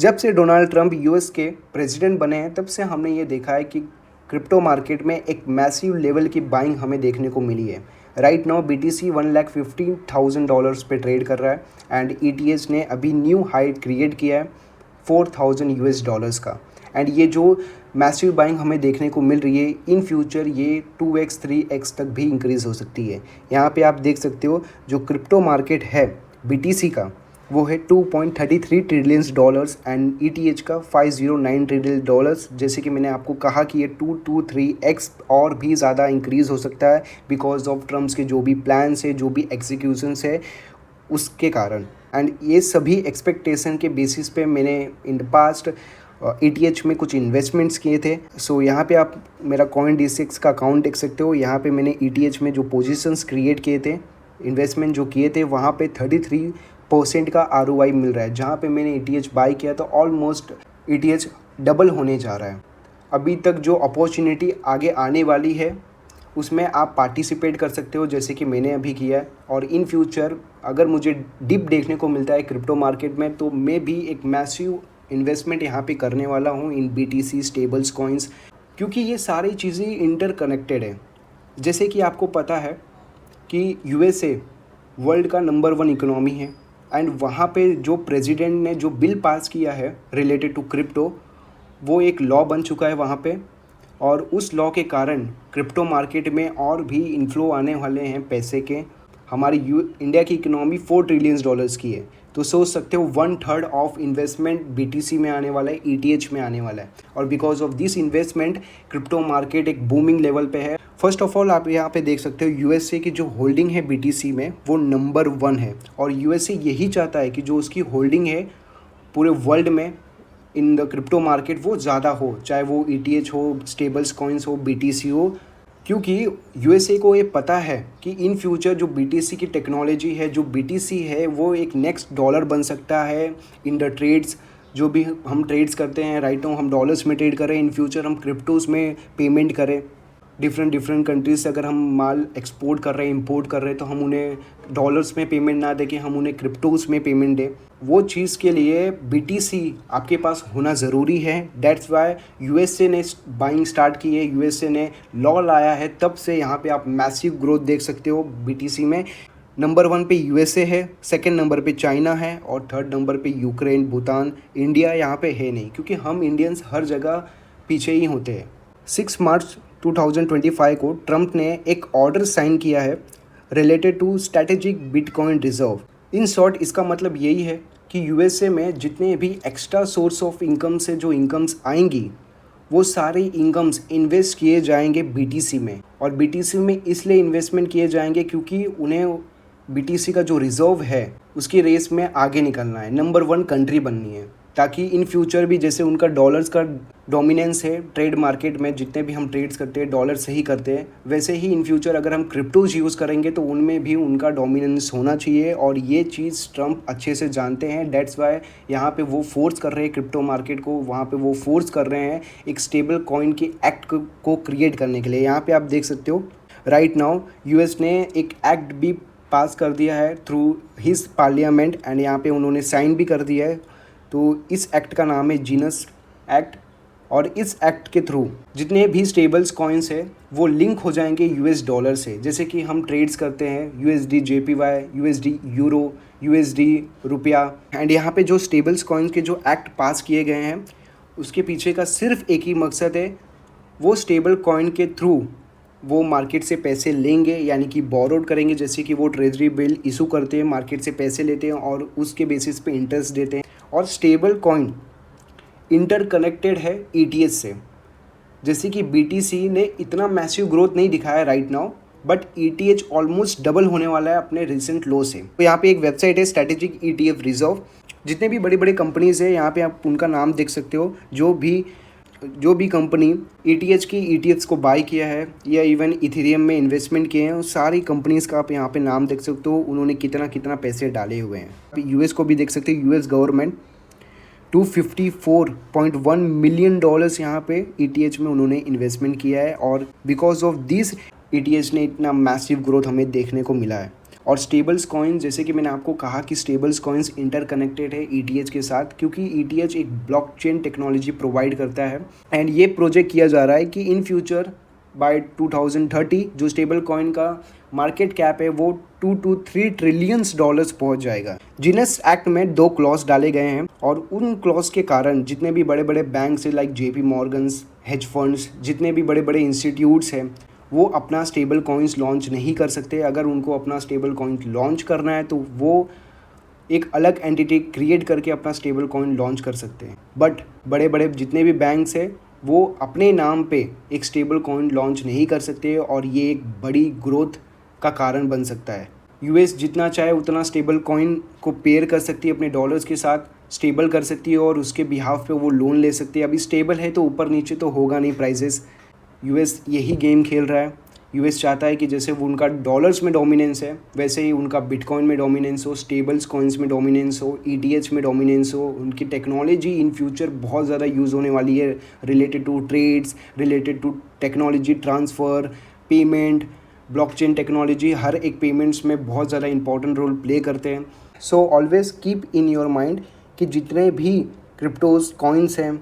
जब से Donald Trump US के प्रेसिडेंट बने हैं तब से हमने ये देखा है कि क्रिप्टो मार्केट में एक मैसिव लेवल की बाइंग हमें देखने को मिली है। राइट नाउ BTC $1,15,000 पे ट्रेड कर रहा है एंड ETH ने अभी न्यू हाई क्रिएट किया है $4,000 का। एंड ये जो मैसिव बाइंग हमें देखने को मिल रही है इन फ्यूचर ये 2x 3x तक भी इंक्रीज़ हो सकती है। यहाँ पे आप देख सकते हो जो क्रिप्टो मार्केट है BTC का वो है $2.33 ट्रिलियंस एंड ETH का $509 ट्रिलियन। जैसे कि मैंने आपको कहा कि ये 2 to 3x और भी ज़्यादा इंक्रीज़ हो सकता है बिकॉज ऑफ ट्रम्प्स के जो भी प्लान्स है, जो भी एग्जीक्यूशंस है उसके कारण। एंड ये सभी एक्सपेक्टेशन के बेसिस पे मैंने इन द पास्ट ETH में कुछ इन्वेस्टमेंट्स किए थे। सो यहाँ पे आप मेरा CoinDesk का अकाउंट देख सकते हो। यहाँ पे मैंने ETH में जो पोजीशंस क्रिएट किए थे, इन्वेस्टमेंट जो किए थे, वहाँ पे 33% का ROI मिल रहा है। जहाँ पे मैंने ETH बाई किया तो ऑलमोस्ट ETH डबल होने जा रहा है। अभी तक जो अपॉर्चुनिटी आगे आने वाली है उसमें आप पार्टिसिपेट कर सकते हो जैसे कि मैंने अभी किया है। और इन फ्यूचर अगर मुझे डिप देखने को मिलता है क्रिप्टो मार्केट में तो मैं भी एक मैसिव इन्वेस्टमेंट यहाँ पे करने वाला हूँ इन BTC स्टेबल्स कॉइन्स, क्योंकि ये सारी चीज़ें इंटरकनेक्टेड है। जैसे कि आपको पता है कि USA वर्ल्ड का नंबर 1 इकोनॉमी है एंड वहाँ पे जो प्रेसिडेंट ने जो बिल पास किया है रिलेटेड टू क्रिप्टो वो एक लॉ बन चुका है वहाँ पे। और उस लॉ के कारण क्रिप्टो मार्केट में और भी इन्फ्लो आने वाले हैं पैसे के। हमारी इंडिया की इकोनॉमी $4 ट्रिलियन की है, तो सोच सकते हो 1/3 ऑफ इन्वेस्टमेंट BTC में आने वाला है, ETH में आने वाला है। और because of this investment crypto market एक बूमिंग लेवल पे है। फर्स्ट ऑफ ऑल आप यहाँ पे देख सकते हो USA की जो होल्डिंग है BTC में वो नंबर 1 है। और USA यही चाहता है कि जो उसकी होल्डिंग है पूरे वर्ल्ड में इन द क्रिप्टो मार्केट वो ज़्यादा हो, चाहे वो ETH हो, स्टेबल्स कॉइन्स हो, BTC हो, क्योंकि USA को ये पता है कि इन फ्यूचर जो BTC की टेक्नोलॉजी है, जो BTC है वो एक नेक्स्ट डॉलर बन सकता है इन द ट्रेड्स। जो भी हम ट्रेड्स करते हैं राइट नाउ हम डॉलर्स में ट्रेड करें, इन फ्यूचर हम क्रिप्टोज़ में पेमेंट करें। डिफरेंट कंट्रीज से अगर हम माल एक्सपोर्ट कर रहे हैं, इंपोर्ट कर रहे हैं तो हम उन्हें डॉलर्स में पेमेंट ना दे के हम उन्हें क्रिप्टोज़ में पेमेंट दें। वो चीज़ के लिए BTC आपके पास होना ज़रूरी है। दैट्स वाई USA ने बाइंग स्टार्ट की है, USA ने लॉ लाया है, तब से यहाँ पे आप मैसिव ग्रोथ देख सकते हो BTC में। नंबर 1 पे USA है, सेकंड नंबर पे चाइना है और थर्ड नंबर पे यूक्रेन, भूटान। इंडिया यहाँ पे है नहीं क्योंकि हम इंडियंस हर जगह पीछे ही होते हैं। 6 मार्च 2025 को ट्रंप ने एक ऑर्डर साइन किया है related to strategic bitcoin reserve. In short इसका मतलब यही है कि USA में जितने भी एक्स्ट्रा सोर्स ऑफ इनकम से जो इनकम्स आएंगी वो सारी इनकम्स इन्वेस्ट किए जाएंगे BTC में। और BTC में इसलिए इन्वेस्टमेंट किए जाएंगे क्योंकि उन्हें BTC का जो रिजर्व है उसकी रेस में आगे निकलना है, नंबर 1 कंट्री बननी है, ताकि इन फ्यूचर भी जैसे उनका डॉलर्स का डोमिनेंस है ट्रेड मार्केट में, जितने भी हम ट्रेड्स करते हैं डॉलर से ही करते हैं, वैसे ही इन फ्यूचर अगर हम क्रिप्टोज यूज़ करेंगे तो उनमें भी उनका डोमिनेंस होना चाहिए। और ये चीज़ ट्रंप अच्छे से जानते हैं। डेट्स वाई यहाँ पे वो फोर्स कर रहे हैं क्रिप्टो मार्केट को, वहाँ पे वो फोर्स कर रहे हैं एक स्टेबल कॉइन के एक्ट को क्रिएट करने के लिए। यहाँ पे आप देख सकते हो राइट नाउ US ने एक एक्ट भी पास कर दिया है थ्रू हिज पार्लियामेंट एंड यहाँ पे उन्होंने साइन भी कर दिया है। तो इस एक्ट का नाम है जीनस एक्ट। और इस एक्ट के थ्रू जितने भी स्टेबल्स कॉइन्स है वो लिंक हो जाएंगे US डॉलर से। जैसे कि हम ट्रेड्स करते हैं USD JPY, USD euro, USD रुपया। एंड यहाँ पे जो स्टेबल्स कॉइन्स के जो एक्ट पास किए गए हैं उसके पीछे का सिर्फ एक ही मकसद है, वो स्टेबल कॉइन के थ्रू वो मार्केट से पैसे लेंगे, यानी कि बोरोड करेंगे। जैसे कि वो ट्रेजरी बिल इशू करते हैं, मार्केट से पैसे लेते हैं और उसके बेसिस पे इंटरेस्ट देते हैं। और स्टेबल कॉइन इंटरकनेक्टेड है ETH से। जैसे कि BTC ने इतना मैसिव ग्रोथ नहीं दिखाया right now, but ETH almost double होने वाला है अपने रिसेंट लो से। तो यहाँ पे एक वेबसाइट है स्ट्रैटेजिक ETF रिजर्व। जितने भी बड़ी बड़ी कंपनीज़ है यहाँ पे आप उनका नाम देख सकते हो। जो भी कंपनी ETH की ETFs को बाई किया है या इवन इथेरियम में इन्वेस्टमेंट किए हैं, उस सारी कंपनीज़ का आप यहाँ पे नाम देख सकते हो, उन्होंने कितना कितना पैसे डाले हुए हैं। US को भी देख सकते हो, US गवर्नमेंट $254.1 मिलियन यहाँ पे ETH में उन्होंने इन्वेस्टमेंट किया है। और बिकॉज ऑफ दिस ETH ने इतना मैसिव ग्रोथ हमें देखने को मिला है। और स्टेबल्स कॉइन्स, जैसे कि मैंने आपको कहा कि स्टेबल्स कॉइन्स इंटरकनेक्टेड है ETH के साथ, क्योंकि ETH एक ब्लॉकचेन टेक्नोलॉजी प्रोवाइड करता है। एंड ये प्रोजेक्ट किया जा रहा है कि इन फ्यूचर बाय 2030 जो स्टेबल कॉइन का मार्केट कैप है वो 2 to 3 ट्रिलियंस डॉलर्स पहुंच जाएगा। जीनस एक्ट में 2 क्लॉज डाले गए हैं और उन क्लॉज के कारण जितने भी बड़े बड़े बैंक्स है like JP Morgan's, hedge funds, जितने भी बड़े बड़े इंस्टीट्यूट्स हैं वो अपना स्टेबल कॉइन्स लॉन्च नहीं कर सकते। अगर उनको अपना स्टेबल कॉइन लॉन्च करना है तो वो एक अलग एंटिटी क्रिएट करके अपना स्टेबल कॉइन लॉन्च कर सकते हैं। बट बड़े बड़े जितने भी बैंक्स हैं वो अपने नाम पे एक स्टेबल कॉइन लॉन्च नहीं कर सकते और ये एक बड़ी ग्रोथ का कारण बन सकता है। US जितना चाहे उतना स्टेबल कॉइन को पेयर कर सकती है, अपने डॉलर्स के साथ स्टेबल कर सकती है और उसके बिहाफ पे वो लोन ले सकती है। अभी स्टेबल है तो ऊपर नीचे तो होगा नहीं प्राइसेस। US यही गेम खेल रहा है। US चाहता है कि जैसे वो उनका डॉलर्स में डोमिनेंस है वैसे ही उनका बिटकॉइन में डोमिनेंस हो, स्टेबल्स कॉइन्स में डोमिनेंस हो, ETH में डोमिनेंस हो। उनकी टेक्नोलॉजी इन फ्यूचर बहुत ज़्यादा यूज़ होने वाली है related to trades, related to technology transfer, payment, blockchain technology हर एक पेमेंट्स में बहुत ज़्यादा इंपॉर्टेंट रोल प्ले करते हैं। So always keep in your mind कि जितने भी क्रिप्टोज कॉइन्स हैं,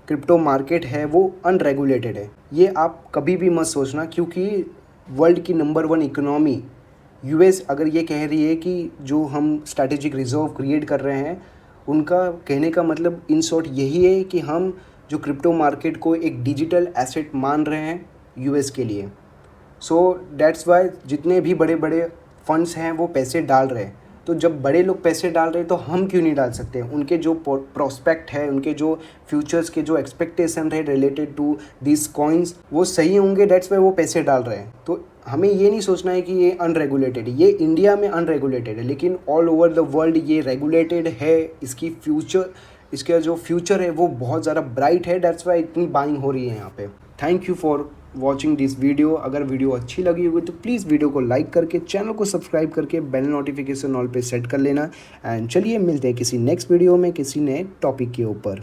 क्रिप्टो मार्केट है, वो अनरेगुलेटेड है। ये आप कभी भी मत सोचना, क्योंकि वर्ल्ड की नंबर 1 इकोनॉमी US अगर ये कह रही है कि जो हम स्ट्रैटेजिक रिजर्व क्रिएट कर रहे हैं, उनका कहने का मतलब इन शॉर्ट यही है कि हम जो क्रिप्टो मार्केट को एक डिजिटल एसेट मान रहे हैं US के लिए। सो दैट्स वाई जितने भी बड़े बड़े फंड्स हैं वो पैसे डाल रहे हैं। तो जब बड़े लोग पैसे डाल रहे हैं तो हम क्यों नहीं डाल सकते? उनके जो प्रोस्पेक्ट है, उनके जो फ्यूचर्स के जो एक्सपेक्टेशन है रिलेटेड टू दिस कॉइन्स वो सही होंगे, दैट्स वाई वो पैसे डाल रहे हैं। तो हमें ये नहीं सोचना है कि ये अनरेगुलेटेड है। ये इंडिया में अनरेगुलेटेड है, लेकिन ऑल ओवर द वर्ल्ड ये रेगुलेटेड है। इसका जो फ्यूचर है वो बहुत ज़्यादा ब्राइट है। दैट्स वाई इतनी बाइंग हो रही है यहाँ पे। Thank you for watching this video. अगर वीडियो अच्छी लगी होगी तो प्लीज़ वीडियो को लाइक करके, चैनल को सब्सक्राइब करके बेल नोटिफिकेशन ऑल पे सेट कर लेना। एंड चलिए मिलते हैं किसी नेक्स्ट वीडियो में किसी नए टॉपिक के ऊपर।